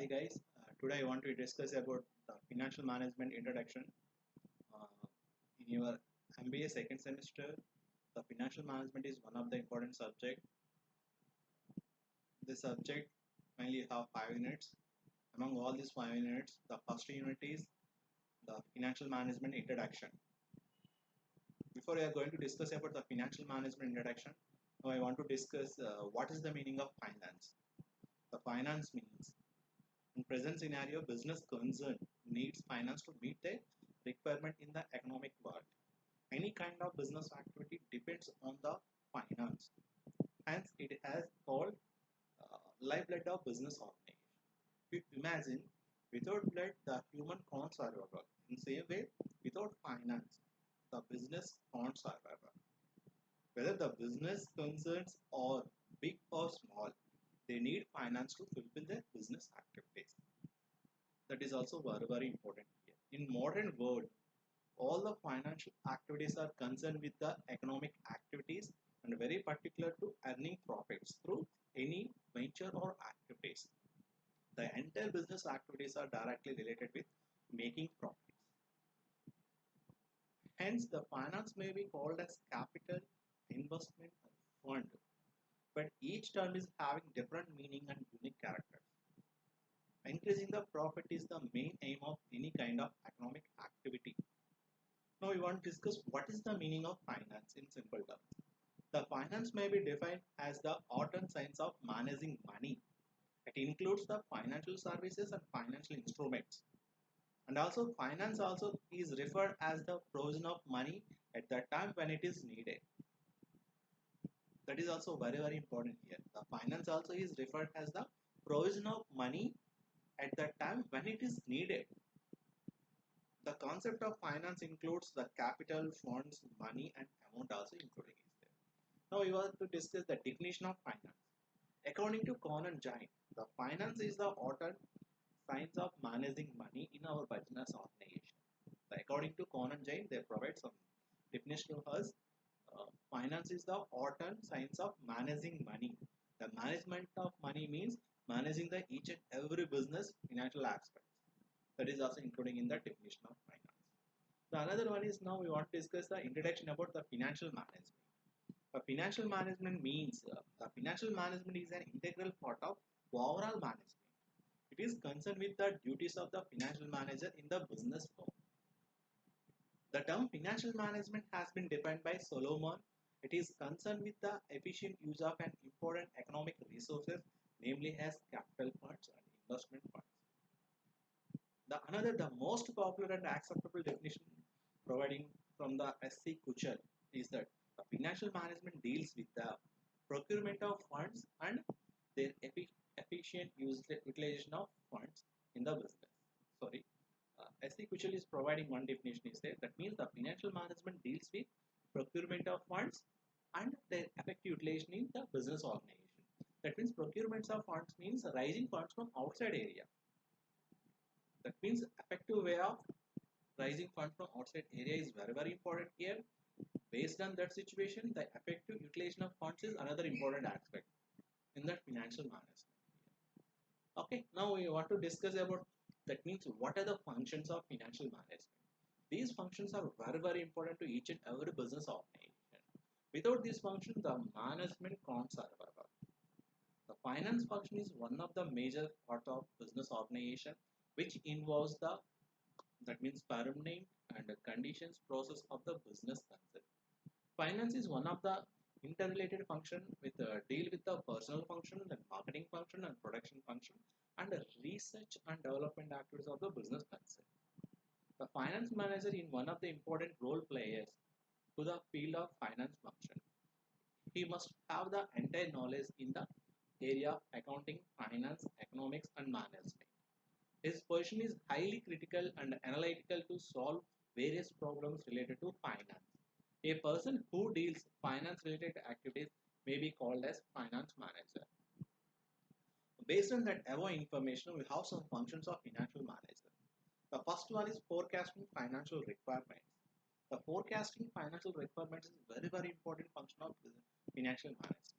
Hi guys, today I want to discuss about the financial management introduction. In your MBA second semester, the financial management is one of the important subject. This subject mainly have 5 units. Among all these 5 units, the first unit is the financial management introduction. Before we are going to discuss about the financial management introduction, now I want to discuss what is the meaning of finance. The finance means in present scenario, business concern needs finance to meet their requirement in the economic world. Any kind of business activity depends on the finance. Hence, it has called lifeblood of business organization. If you imagine, without blood, the human can't survive. In same way, without finance, the business can't survive. Whether the business concerns are big or small, they need finance to fulfill their business activities. That is also very important here. In modern world, all the financial activities are concerned with the economic activities and very particular to earning profits through any venture or activities. The entire business activities are directly related with making profits. Hence, the finance may be called as capital, investment, or fund, but each term is having different meaning and unique characters. Increasing the profit is the main aim of any kind of economic activity. Now we want to discuss what is the meaning of finance in simple terms. The finance may be defined as the art and science of managing money. It includes the financial services and financial instruments. And also finance also is referred as the provision of money at the time when it is needed. That is also very important here. The finance also is referred as the provision of money at the time when it is needed. The concept of finance includes the capital, funds, money and amount also including is there. Now we want to discuss the definition of finance. According to Conan Jain, the finance is the art and science of managing money in our business organization. According to Conan Jain, they provide some definition to us. Finance is the art and science of managing money. The management of money means managing the each and every business financial aspects. That is also including in the definition of finance. The another one is now we want to discuss the introduction about the financial management. Financial management means the financial management is an integral part of overall management. It is concerned with the duties of the financial manager in the business firm. The term financial management has been defined by Solomon. It is concerned with the efficient use of an important economic resources, namely as capital funds and investment funds. The most popular and acceptable definition providing from the S.C. Kuchar is that financial management deals with the procurement of funds and their efficient utilization of funds in the business. Sorry, S.C. Kuchar is providing one definition is there. That means the financial management deals with procurement of funds and their effective utilization in the business organization. That means procurements of funds means raising funds from outside area. That means effective way of raising funds from outside area is very important here. Based on that situation, the effective utilization of funds is another important aspect in that financial management. Okay, now we want to discuss about that means what are the functions of financial management. These functions are very important to each and every business organization. Without these functions, the management can't survive. The finance function is one of the major part of business organization which involves the that means permanent and conditions process of the business concept. Finance is one of the interrelated function with deal with the personal function, the marketing function and production function and the research and development activities of the business concept. The finance manager is one of the important role players to the field of finance function. He must have the entire knowledge in the area of accounting, finance, economics and management. His position is highly critical and analytical to solve various problems related to finance. A person who deals finance related activities may be called as finance manager. Based on that above information, we have some functions of financial manager. The first one is forecasting financial requirements. The forecasting financial requirements is very important function of financial management.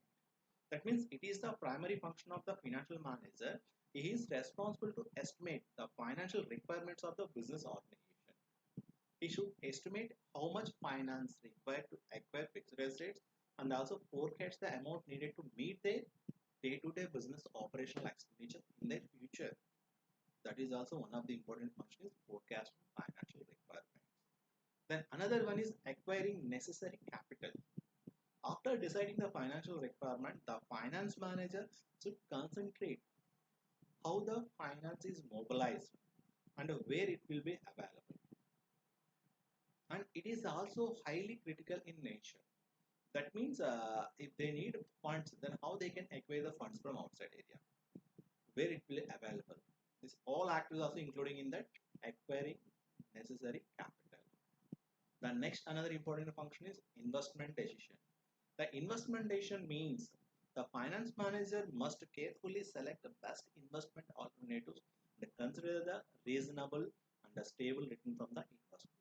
That means it is the primary function of the financial manager He is responsible to estimate the financial requirements of the business organization. He should estimate how much finance required to acquire fixed assets and also forecast the amount needed to meet their day-to-day business operational expenditure in their future. That is also one of the important functions, forecasting financial requirements. Then another one is acquiring necessary capital. After deciding the financial requirement, the finance manager should concentrate how the finance is mobilized and where it will be available. And it is also highly critical in nature. That means if they need funds, then how they can acquire the funds from outside area, where it will be available. This all act is also including in that acquiring necessary capital. The next another important function is investment decision. The investment decision means the finance manager must carefully select the best investment alternatives and consider the reasonable and the stable return from the investment.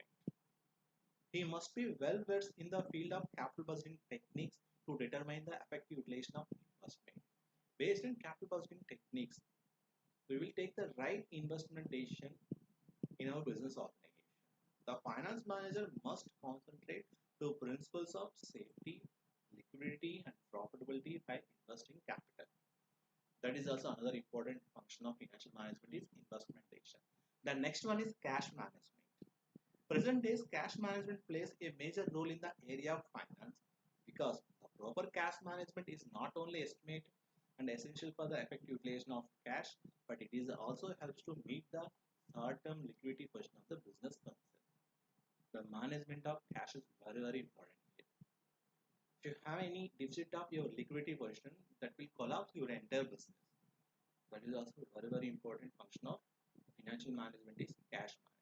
He must be well versed in the field of capital budgeting techniques to determine the effective utilization of investment. Based on capital budgeting techniques, we will take the right investment decision in our business organization. The finance manager must concentrate to principles of safety, liquidity, and profitability by investing capital. That is also another important function of financial management is investment decision. The next one is cash management. Present days cash management plays a major role in the area of finance because the proper cash management is not only estimate and essential for the effective utilization of cash, but it is also helps to meet the short-term liquidity question of the business concern. The management of cash is very important here. If you have any deficit of your liquidity position, that will collapse your entire business. That is also a very important function of financial management is cash management.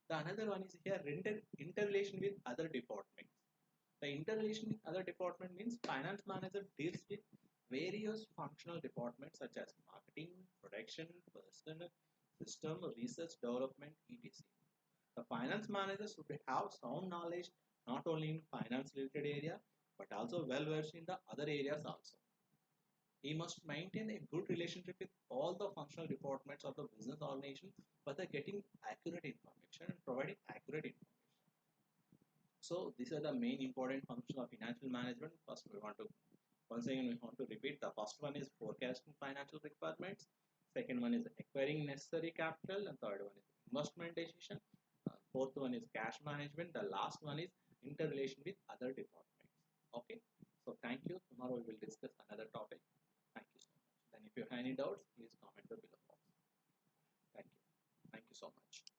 The another one is here interrelation with other departments. The interrelation with other department means finance manager deals with various functional departments such as marketing, production, personnel, system, research, development, etc. The finance manager should have sound knowledge not only in finance related area but also well versed in the other areas also. He must maintain a good relationship with all the functional departments of the business organization for the getting accurate information and providing accurate information. So these are the main important functions of financial management. First, we want to once again we want to repeat. The first one is forecasting financial requirements. Second one is acquiring necessary capital, and third one is investment decision. Fourth one is cash management. The last one is interrelation with other departments. Okay. So thank you. Tomorrow we will discuss another topic. Thank you so much. Then if you have any doubts, please comment below box. Thank you. Thank you so much.